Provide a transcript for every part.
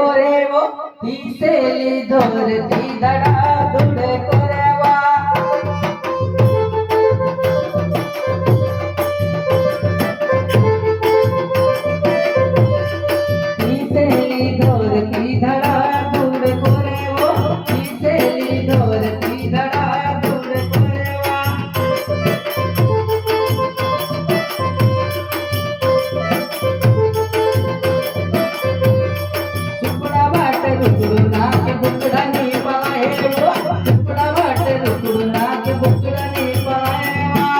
कोरे वो हिसेली धरती धडाधड कोरेवा हिसेली धरती धडाधड कोरेवा हिसेली धरती धडाधड कोरेवा सुपडा वाट रुकडू नाक बुकडानी पळायलो सुपडा वाट रुकडू नाक बुकडानी पळायवा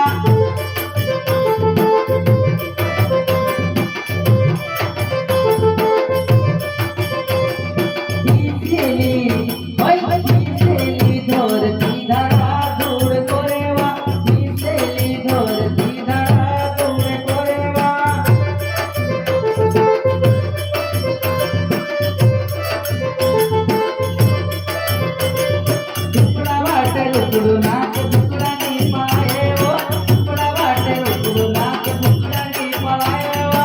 हिसेली होय हिसेली धरती धडाधड कोरेवा हिसेली धरती धडाधड कोरेवा सुपडा वाट रुकडू नाक बुकडानी पळायलो सुपडा वाट रुकडू नाक बुकडानी पळायवा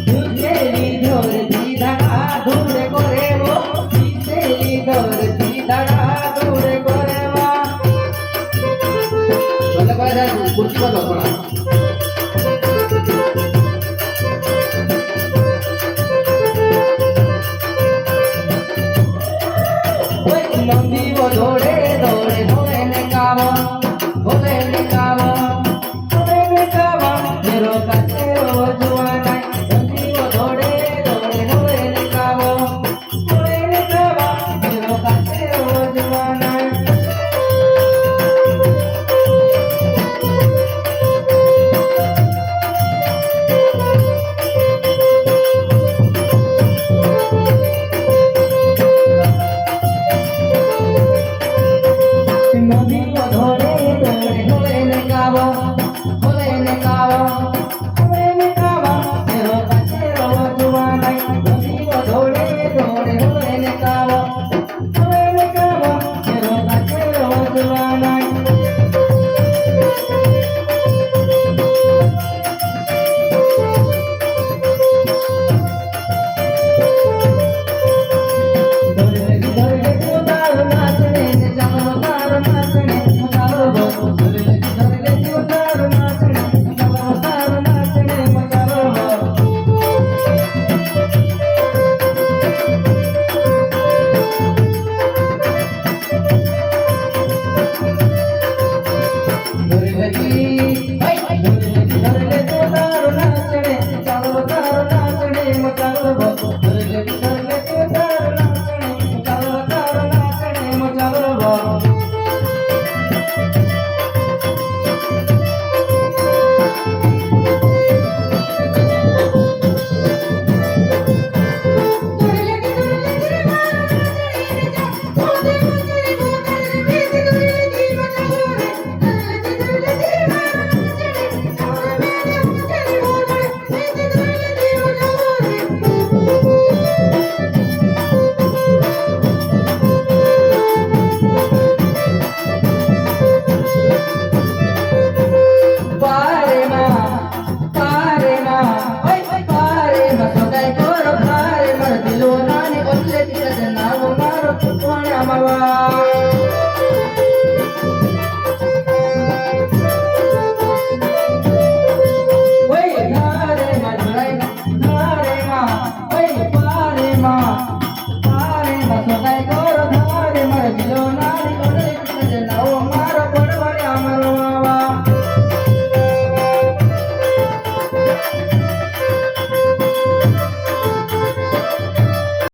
हिसेली धरती धडाधड कोरेवा हिसेली धरती धडाधड कोरेवा मला काय नाही खुर्ची बघा पडा नंदी वो धोड़े धोड़े धोड़े ने कावा धोड़े ने कावा धोड़े ने कावा मेरो काचे वो जुआना नंदी वो धोड़े धोड़े धोड़े ने कावा धोड़े ने कावा मेरो काचे वो जुआना नदी वो धोड़े धोड़े धोड़े ने कावा धोड़े ने कावा धोड़े ने कावा मेरो काचे वो जुआना नदी वो धोड़े धोड़े धोड़े ने कावा धोड़े ने कावा मेरो काचे वो जुआना धोड़े धोड़े तू दारू नाचने ने जानो दारू नाचने मचालो बो धोड़े धोड़े तू दारू नाचने जानो दारू नाचने मचालो बो धोड़े धोड़े तू दारू नाचने जानो दारू नाचने मचालो बो धोड़े धोड़े तू दारू नाचने जानो दारू नाचने मचालो बो Mama.